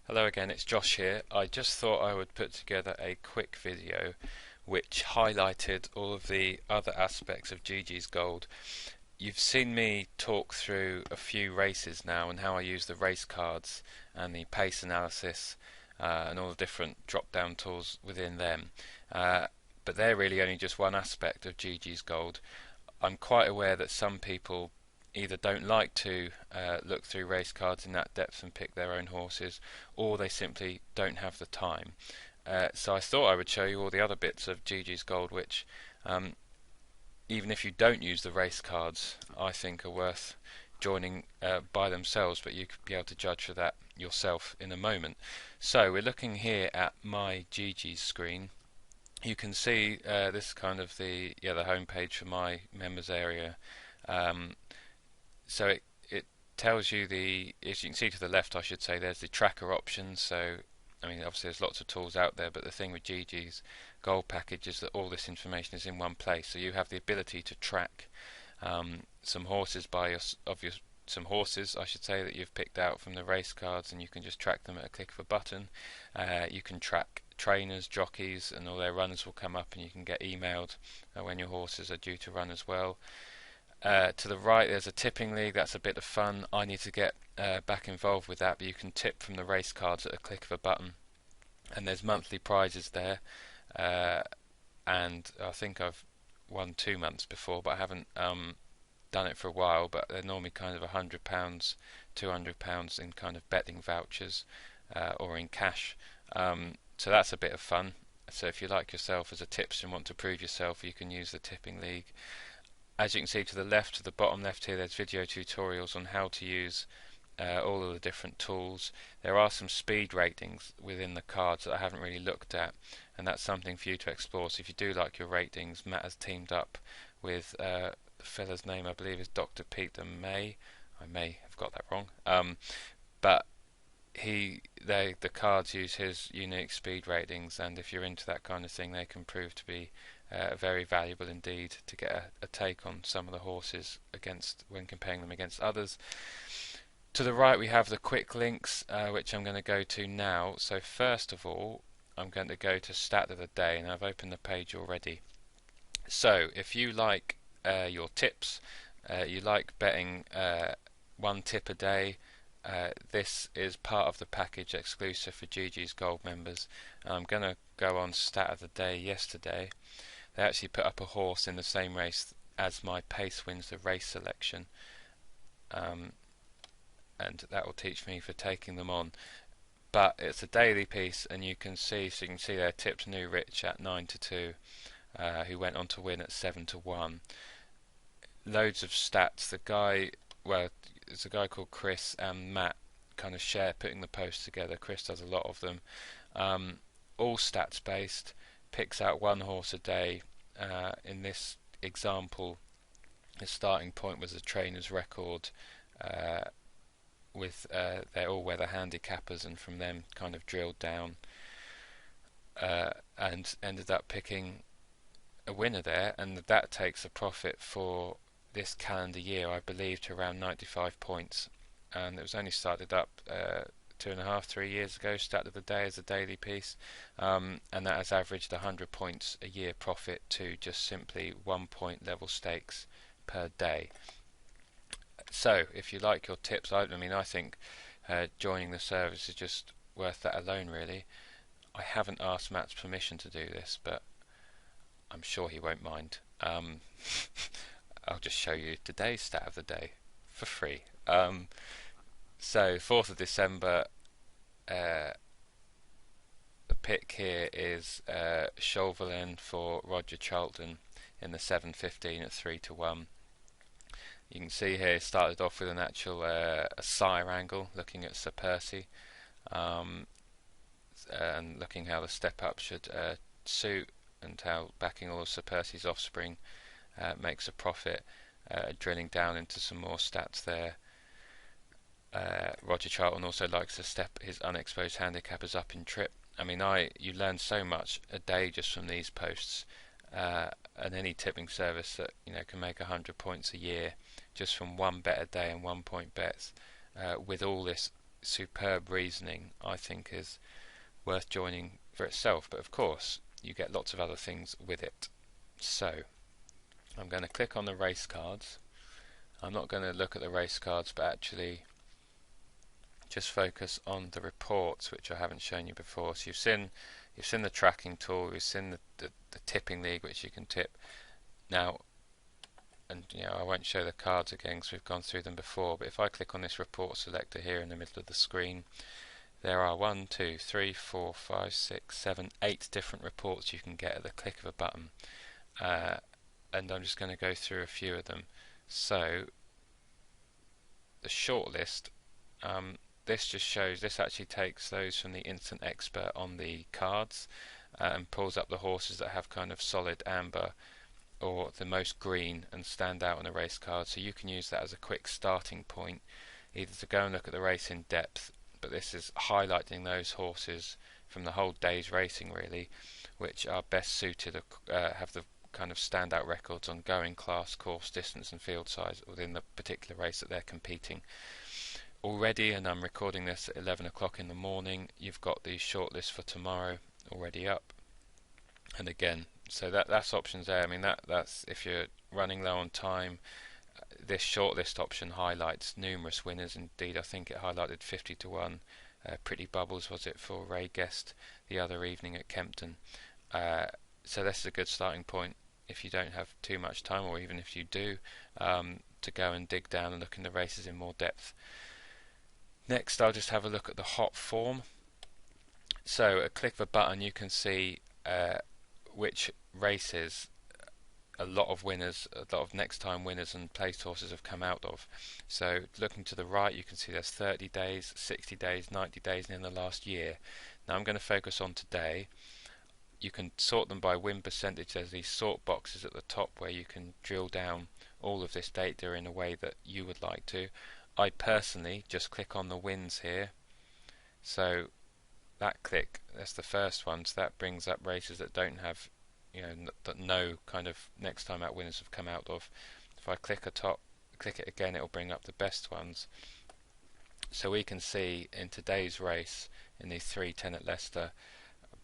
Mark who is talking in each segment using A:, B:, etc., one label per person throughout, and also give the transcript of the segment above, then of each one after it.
A: Hello again, it's Josh here. I just thought I would put together a quick video which highlighted all of the other aspects of Geegeez Gold. You've seen me talk through a few races now and how I use the race cards and the pace analysis and all the different drop-down tools within them. But they're really only just one aspect of Geegeez Gold. I'm quite aware that some people either don't like to look through race cards in that depth and pick their own horses, or they simply don't have the time. So I thought I would show you all the other bits of Geegeez Gold, which even if you don't use the race cards, I think are worth joining by themselves, but you could be able to judge for that yourself in a moment. So we're looking here at my Geegeez screen. You can see this is kind of the home page for my members area. Um, so it tells you as you can see to the left, I should say, there's the tracker options. So I mean, obviously there's lots of tools out there, but the thing with Geegeez Gold package is that all this information is in one place. So you have the ability to track some horses some horses, I should say, that you've picked out from the race cards, and you can just track them at a click of a button. You can track trainers, jockeys, and all their runners will come up, and you can get emailed when your horses are due to run as well. To the right there's a tipping league. That's a bit of fun. I need to get back involved with that, but you can tip from the race cards at a click of a button, and there's monthly prizes there. And I think I've won 2 months before, but I haven't done it for a while. But they're normally kind of £100, £200 in kind of betting vouchers or in cash. So that's a bit of fun. So if you like yourself as a tipster and want to prove yourself, you can use the tipping league. As you can see to the left, to the bottom left here, there's video tutorials on how to use all of the different tools. There are some speed ratings within the cards that I haven't really looked at, and that's something for you to explore. So if you do like your ratings, Matt has teamed up with the fella's name, I believe, is Dr. Peter May. I may have got that wrong, but the cards use his unique speed ratings, and if you're into that kind of thing, they can prove to be very valuable indeed to get a take on some of the horses when comparing them against others. To the right we have the quick links, which I'm going to go to now. So first of all, I'm going to go to stat of the day, and I've opened the page already. So if you like your tips, you like betting one tip a day, this is part of the package exclusive for Geegeez Gold members. I'm going to go on stat of the day yesterday. They actually put up a horse in the same race as my pace wins the race selection, and that will teach me for taking them on. But it's a daily piece, and you can see there tipped New Rich at 9-2, who went on to win at 7-1. Loads of stats. There's a guy called Chris and Matt kind of share putting the posts together. Chris does a lot of them. All stats based. Picks out one horse a day. In this example, his starting point was a trainer's record with their all-weather handicappers, and from them kind of drilled down and ended up picking a winner there, and that takes a profit for this calendar year, I believe, to around 95 points, and it was only started up 2.5, 3 years ago. Stat of the day as a daily piece, and that has averaged 100 points a year profit to just simply 1 point level stakes per day. So if you like your tips, I think joining the service is just worth that alone, really. I haven't asked Matt's permission to do this, but I'm sure he won't mind. I'll just show you today's stat of the day for free. So 4th of December, the pick here is Chauvelin for Roger Charlton in the 7:15 at 3-1. You can see here it started off with an actual a sire angle, looking at Sir Percy, and looking how the step up should suit, and how backing all of Sir Percy's offspring makes a profit. Drilling down into some more stats there. Roger Charlton also likes to step his unexposed handicappers up in trip. I mean, you learn so much a day just from these posts, and any tipping service that can make 100 points a year just from one bet a day and 1 point bets, with all this superb reasoning, I think, is worth joining for itself. But of course, you get lots of other things with it. So I'm going to click on the race cards. I'm not going to look at the race cards, but actually just focus on the reports, which I haven't shown you before. So you've seen the tracking tool, you've seen the tipping league, which you can tip now. And I won't show the cards again because we've gone through them before. But if I click on this report selector here in the middle of the screen, there are 1, 2, 3, 4, 5, 6, 7, 8 different reports you can get at the click of a button. And I'm just going to go through a few of them. So the shortlist, this actually takes those from the instant expert on the cards and pulls up the horses that have kind of solid amber or the most green and stand out on a race card. So you can use that as a quick starting point, either to go and look at the race in depth, but this is highlighting those horses from the whole day's racing really, which are best suited, have the kind of standout records on going, class, course, distance and field size within the particular race that they're competing. Already, and I'm recording this at 11 o'clock in the morning, you've got the shortlist for tomorrow already up. And again, so that's options there. I mean, that's if you're running low on time. This shortlist option highlights numerous winners. Indeed, I think it highlighted 50 to 1. Pretty Bubbles was it for Ray Guest the other evening at Kempton. So this is a good starting point if you don't have too much time, or even if you do, to go and dig down and look in the races in more depth. Next, I'll just have a look at the hot form. So at a click of a button you can see which races a lot of winners, a lot of next time winners and placed horses have come out of. So looking to the right you can see there's 30 days, 60 days, 90 days and in the last year. Now I'm going to focus on today. You can sort them by win percentage. There's these sort boxes at the top where you can drill down all of this data in a way that you would like to. I personally just click on the wins here. So that click, that's the first one, so that brings up races that don't have, that no kind of next time out winners have come out of. If I click it again, it'll bring up the best ones. So we can see in today's race, in the 3:10 at Leicester,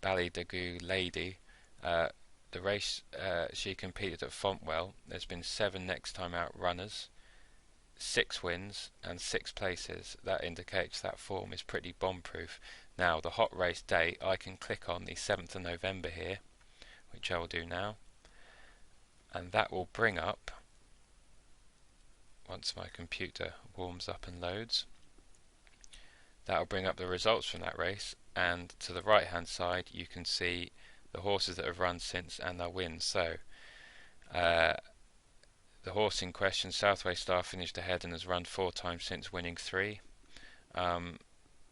A: Ballydagoo Lady, the race she competed at Fontwell, there's been 7 next time out runners, 6 wins and 6 places. That indicates that form is pretty bomb-proof. Now the hot race date, I can click on the 7th of November here, which I will do now, and that will bring up, once my computer warms up and loads, that will bring up the results from that race, and to the right hand side you can see the horses that have run since and their wins. So the horse in question, Southway Star, finished ahead and has run 4 times since, winning 3.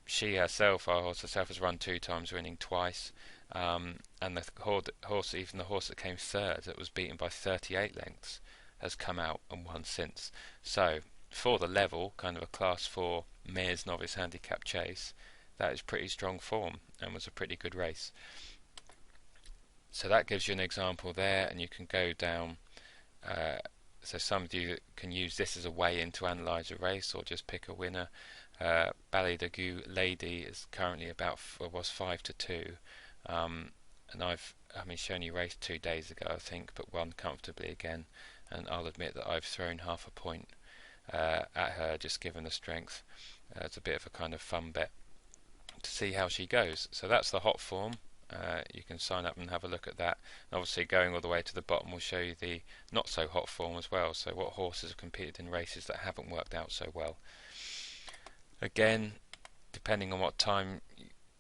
A: She herself, our horse herself, has run 2 times, winning twice. And the horse, even the horse that came third, that was beaten by 38 lengths, has come out and won since. So for the level, kind of a class 4 mares novice handicap chase, that is pretty strong form and was a pretty good race. So that gives you an example there, and you can go down. So some of you can use this as a way in to analyse a race or just pick a winner. Ballydagoo Lady is currently was 5 to 2, and I've shown you raced 2 days ago I think, but won comfortably again, and I'll admit that I've thrown half a point at her just given the strength. It's a bit of a kind of fun bet to see how she goes. So that's the hot form. You can sign up and have a look at that. And obviously going all the way to the bottom will show you the not so hot form as well, so what horses have competed in races that haven't worked out so well. Again, depending on what time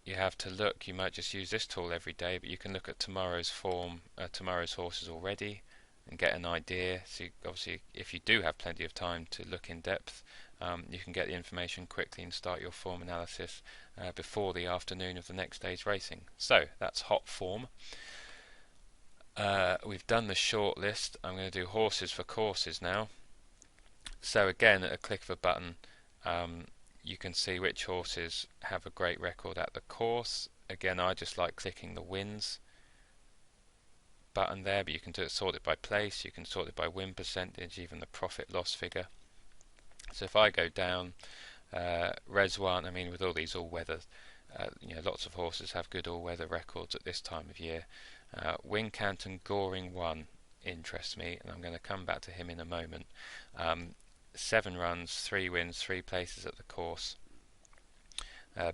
A: you have to look, you might just use this tool every day, but you can look at tomorrow's form, tomorrow's horses already, and get an idea. So obviously if you do have plenty of time to look in depth, you can get the information quickly and start your form analysis before the afternoon of the next day's racing. So that's hot form. We've done the short list. I'm going to do horses for courses now. So again, at a click of a button, you can see which horses have a great record at the course. Again, I just like clicking the wins button there, but you can sort it by place, you can sort it by win percentage, even the profit loss figure. So if I go down, Res1, I mean, with all these all-weather, lots of horses have good all-weather records at this time of year. Wincanton Goring 1 interests me, and I'm going to come back to him in a moment. 7 runs, 3 wins, 3 places at the course.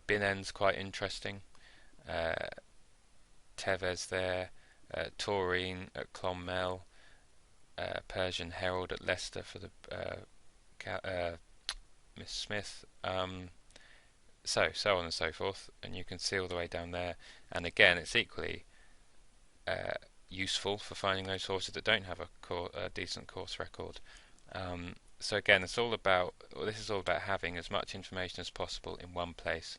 A: Binen's quite interesting. Tevez there, Taurine at Clonmel, Persian Herald at Leicester for the Miss Smith, so on and so forth, and you can see all the way down there. And again, it's equally useful for finding those horses that don't have a decent course record. So again, this is all about having as much information as possible in one place.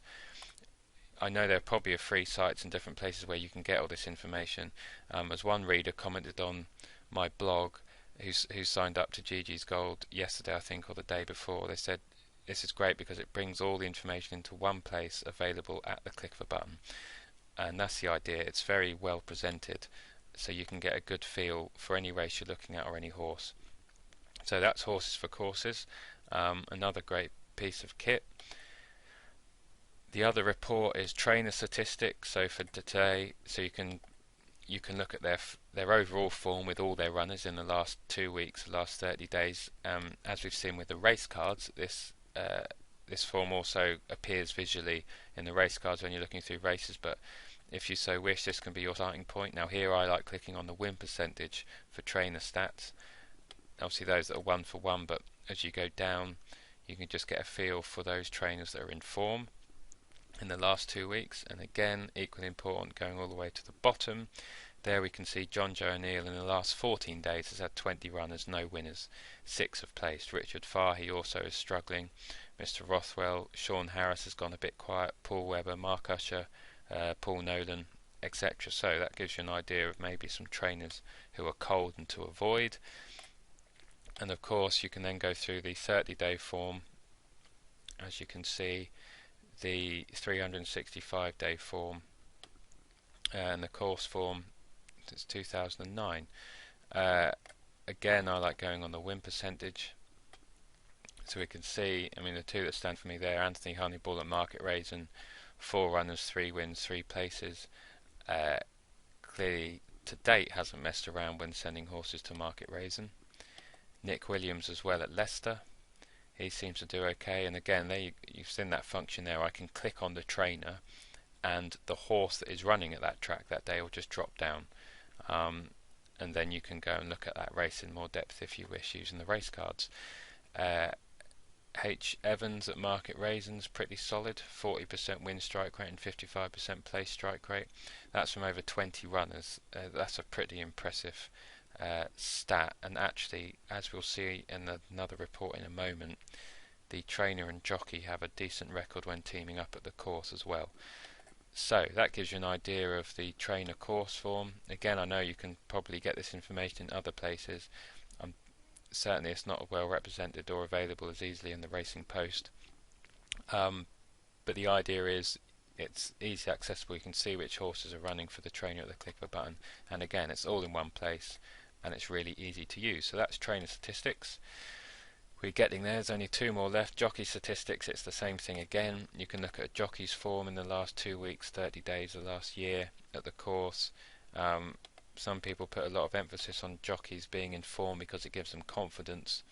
A: I know there probably are free sites and different places where you can get all this information. As one reader commented on my blog, who signed up to Geegeez Gold yesterday, I think, or the day before, they said this is great because it brings all the information into one place, available at the click of a button. And that's the idea. It's very well presented, so you can get a good feel for any race you're looking at or any horse. So that's Horses for Courses, another great piece of kit. The other report is trainer statistics. So for today, so you can look at their overall form with all their runners in the last 2 weeks, the last 30 days. As we've seen with the race cards, this form also appears visually in the race cards when you're looking through races, but if you so wish, this can be your starting point. Now here I like clicking on the win percentage for trainer stats. Obviously those that are 1 for 1, but as you go down you can just get a feel for those trainers that are in form in the last 2 weeks. And again, equally important, going all the way to the bottom, there we can see John Joe O'Neill in the last 14 days has had 20 runners, no winners, 6 have placed. Richard Fahey also is struggling. Mr. Rothwell, Sean Harris has gone a bit quiet, Paul Webber, Mark Usher, Paul Nolan, etc. So that gives you an idea of maybe some trainers who are cold and to avoid. And of course you can then go through the 30-day form, as you can see, the 365-day form, and the course form since 2009. Again, I like going on the win percentage, so we can see, I mean, the two that stand for me there, Anthony Honeyball at Market Raisin, 4 runners, 3 wins, 3 places. Clearly to date hasn't messed around when sending horses to Market Raisin. Nick Williams as well at Leicester, he seems to do okay. And again, there you've seen that function there. I can click on the trainer and the horse that is running at that track that day will just drop down, and then you can go and look at that race in more depth if you wish, using the race cards. H. Evans at Market Raisins, pretty solid, 40% win strike rate and 55% place strike rate. That's from over 20 runners. That's a pretty impressive stat, and actually, as we'll see in another report in a moment, the trainer and jockey have a decent record when teaming up at the course as well. So that gives you an idea of the trainer course form. Again, I know you can probably get this information in other places. Certainly it's not well represented or available as easily in the Racing Post, but the idea is it's easily accessible. You can see which horses are running for the trainer at the click of a button, and again, it's all in one place and it's really easy to use. So that's trainer statistics. We're getting there. There's only 2 more left. Jockey statistics, it's the same thing again. You can look at a jockey's form in the last 2 weeks, 30 days, the last year at the course. Some people put a lot of emphasis on jockeys being in form because it gives them confidence.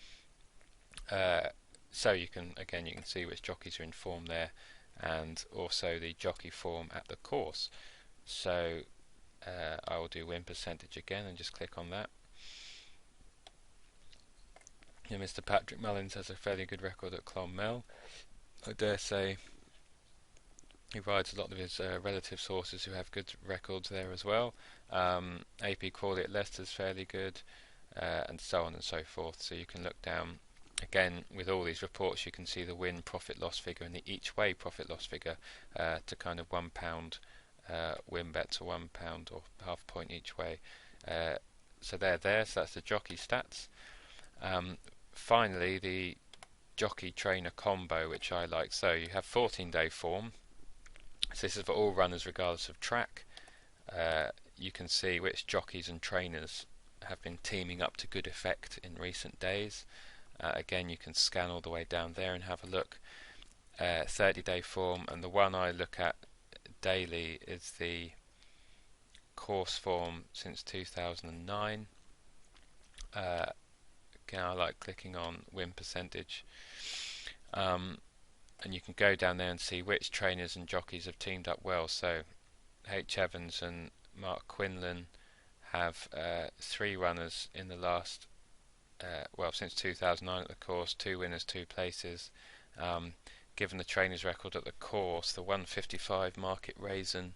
A: So you can see which jockeys are in form there, and also the jockey form at the course. So I will do win percentage again and just click on that. Yeah, Mr. Patrick Mullins has a fairly good record at Clonmel. I dare say he rides a lot of his relative horses who have good records there as well. AP Crawley at Leicester's fairly good, and so on and so forth. So you can look down. Again, with all these reports, you can see the win, profit, loss figure and the each way profit, loss figure to kind of £1 win bet to £1 or half point each way. So they're there. So that's the jockey stats. Finally, the jockey trainer combo, which I like. So you have 14-day form. So this is for all runners regardless of track. You can see which jockeys and trainers have been teaming up to good effect in recent days. Again, you can scan all the way down there and have a look. 30-day form, and the one I look at daily is the course form since 2009. Again, I like clicking on win percentage, and you can go down there and see which trainers and jockeys have teamed up well. So H. Evans and Mark Quinlan have 3 runners in the last, since 2009 at the course, 2 winners, 2 places. Given the trainer's record at the course, the 155 Market Raisin,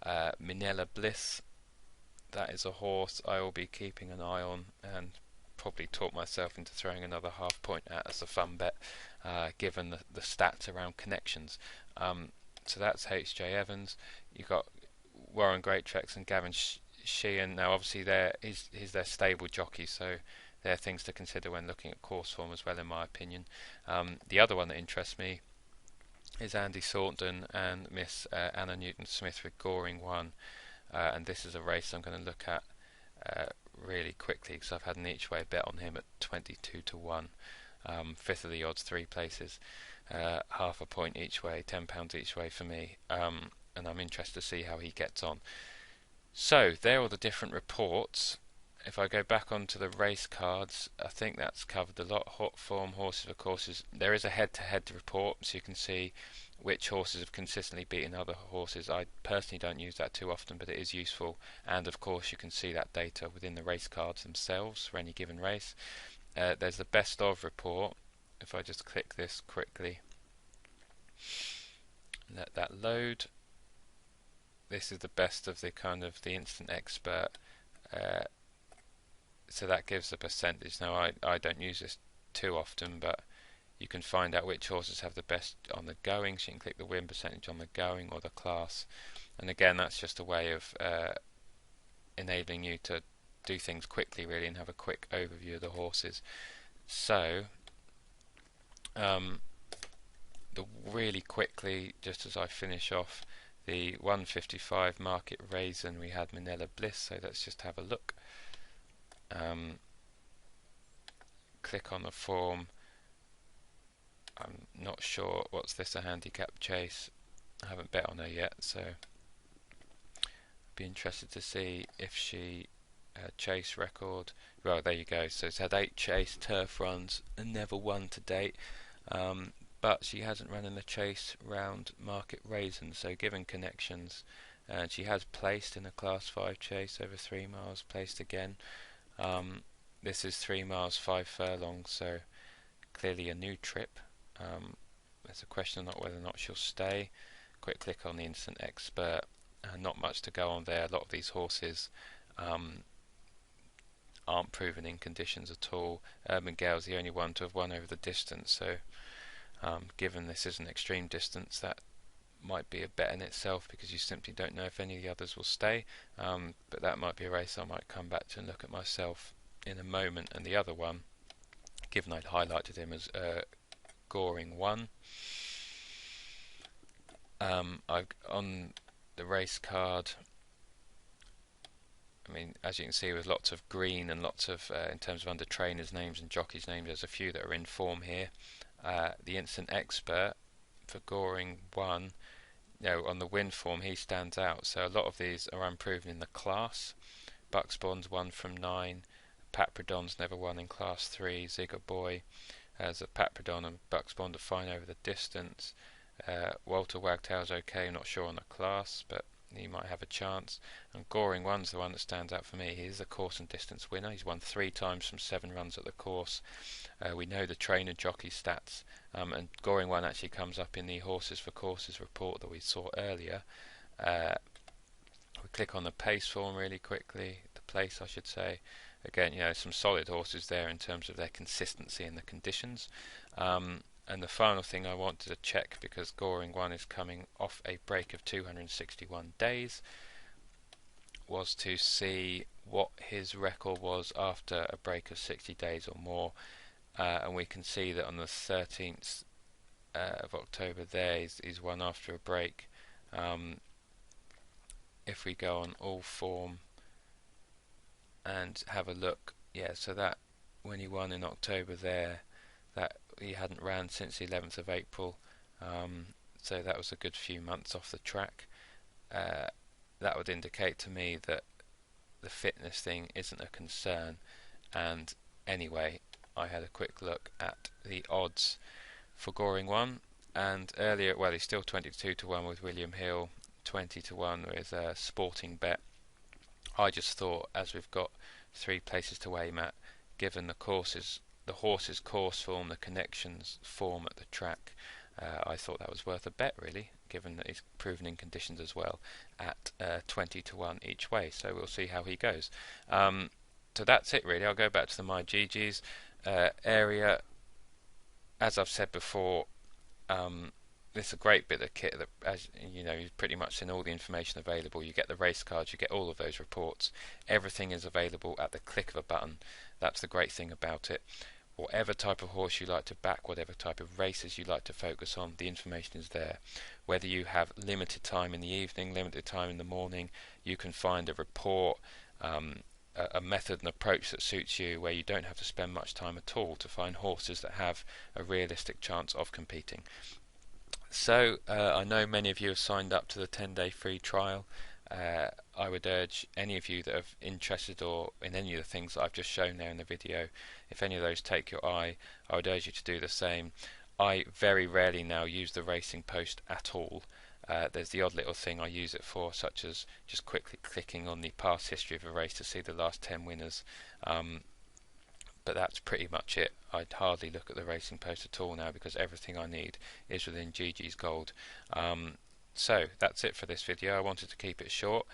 A: Minella Bliss, that is a horse I will be keeping an eye on, and probably talk myself into throwing another half point at as a fun bet, given the stats around connections. So that's H.J. Evans. You've got Warren Greatrex and Gavin Sheehan. Now obviously he's their stable jockey, so there are things to consider when looking at course form as well, in my opinion. The other one that interests me is Andy Thornton and Miss Anna Newton-Smith with Goring 1, and this is a race I'm going to look at really quickly, because I've had an each way bet on him at 22 to 1, fifth of the odds, 3 places, half a point each way, £10 each way for me, and I'm interested to see how he gets on. So there are the different reports. If I go back onto the race cards, I think that's covered a lot. Hot form, horses for courses. There is a head-to-head report, so you can see which horses have consistently beaten other horses. I personally don't use that too often, but it is useful. And of course, you can see that data within the race cards themselves for any given race. There's the best of report. If I just click this quickly, let that load. This is the best of the kind of the instant expert. So that gives a percentage. Now I don't use this too often, but you can find out which horses have the best on the going, so you can click the win percentage on the going or the class. And again, that's just a way of enabling you to do things quickly, really, and have a quick overview of the horses. So really quickly, just as I finish off, the 155 Market Raisin, we had Minella Bliss, so let's just have a look. Click on the form. I'm not sure, what's this, a handicap chase? I haven't bet on her yet, so I'd be interested to see if she chase record. Well, there you go. So it's had 8 chase turf runs and never won to date, but she hasn't run in the chase round Market Raisin, so given connections, and she has placed in a class 5 chase over 3 miles, placed again. This is 3 miles 5 furlongs, so clearly a new trip. There's a question of whether or not she'll stay. Quick click on the instant expert. Not much to go on there. A lot of these horses aren't proven in conditions at all. Urban Gale's the only one to have won over the distance, so given this is an extreme distance, that might be a bet in itself, because you simply don't know if any of the others will stay, but that might be a race I might come back to and look at myself in a moment. And the other one, given I'd highlighted him as Goring 1, on the race card, I mean, as you can see, with lots of green and lots of, in terms of under trainers' names and jockeys' names, there's a few that are in form here. The instant expert for Goring 1, on the win form, he stands out. So a lot of these are unproven in the class. Buckspawn's 1 from 9. Papradon's never won in class 3. Zigger Boy has a Papradon and Buckspawn to fine over the distance. Walter Wagtail's okay, not sure on the class, but he might have a chance. And Goring 1's the one that stands out for me. He is a course and distance winner. He's won 3 times from 7 runs at the course. We know the trainer jockey stats, and Goring 1 actually comes up in the horses for courses report that we saw earlier. We click on the pace form really quickly, the place I should say. Again, some solid horses there in terms of their consistency and the conditions. And the final thing I wanted to check, because Goring 1 is coming off a break of 261 days, was to see what his record was after a break of 60 days or more. And we can see that on the 13th of October there, he's won after a break. If we go on all form and have a look, so that when he won in October there, that he hadn't ran since the 11th of April. So that was a good few months off the track. Uh, that would indicate to me that the fitness thing isn't a concern. And anyway, I had a quick look at the odds for Goring 1, and earlier, well, he's still 22 to 1 with William Hill, 20 to 1 with Sporting Bet. I just thought, as we've got 3 places to aim at, given the horse's course form, the connections form at the track, I thought that was worth a bet, really, given that he's proven in conditions as well, at 20 to 1 each way. So we'll see how he goes. So that's it, really. I'll go back to the My Geegeez area. As I've said before, this is a great bit of kit that, as you know, you've pretty much seen all the information available. You get the race cards, you get all of those reports. Everything is available at the click of a button. That's the great thing about it. Whatever type of horse you like to back, whatever type of races you like to focus on, the information is there. Whether you have limited time in the evening, limited time in the morning, you can find a report, a method and approach that suits you, where you don't have to spend much time at all to find horses that have a realistic chance of competing. So I know many of you have signed up to the 10-day free trial. I would urge any of you that are interested or in any of the things that I've just shown there in the video, if any of those take your eye, I would urge you to do the same. I very rarely now use the Racing Post at all. There's the odd little thing I use it for, such as just quickly clicking on the past history of a race to see the last 10 winners. But that's pretty much it. I'd hardly look at the Racing Post at all now, because everything I need is within Geegeez Gold. So that's it for this video. I wanted to keep it short.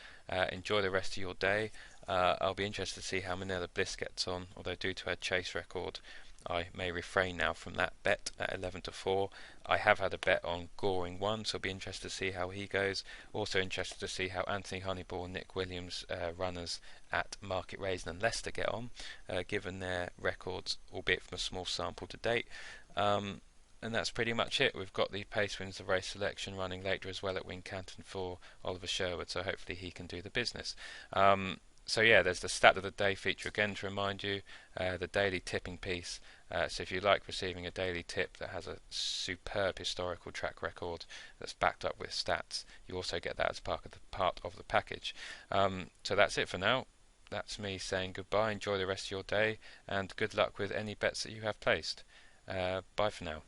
A: Enjoy the rest of your day. I'll be interested to see how Manila Bliss gets on, although due to her chase record I may refrain now from that bet at 11 to 4. I have had a bet on Goring 1, so I'll be interested to see how he goes. Also interested to see how Anthony Honeyball and Nick Williams, runners at Market Raisin and Leicester, get on, given their records, albeit from a small sample to date. And that's pretty much it. We've got the Pace Wins the Race selection running later as well at Wincanton for Oliver Sherwood, so hopefully he can do the business. So yeah, there's the stat of the day feature again to remind you, the daily tipping piece. So if you like receiving a daily tip that has a superb historical track record that's backed up with stats, you also get that as part of the package. So that's it for now. That's me saying goodbye. Enjoy the rest of your day, and good luck with any bets that you have placed. Bye for now.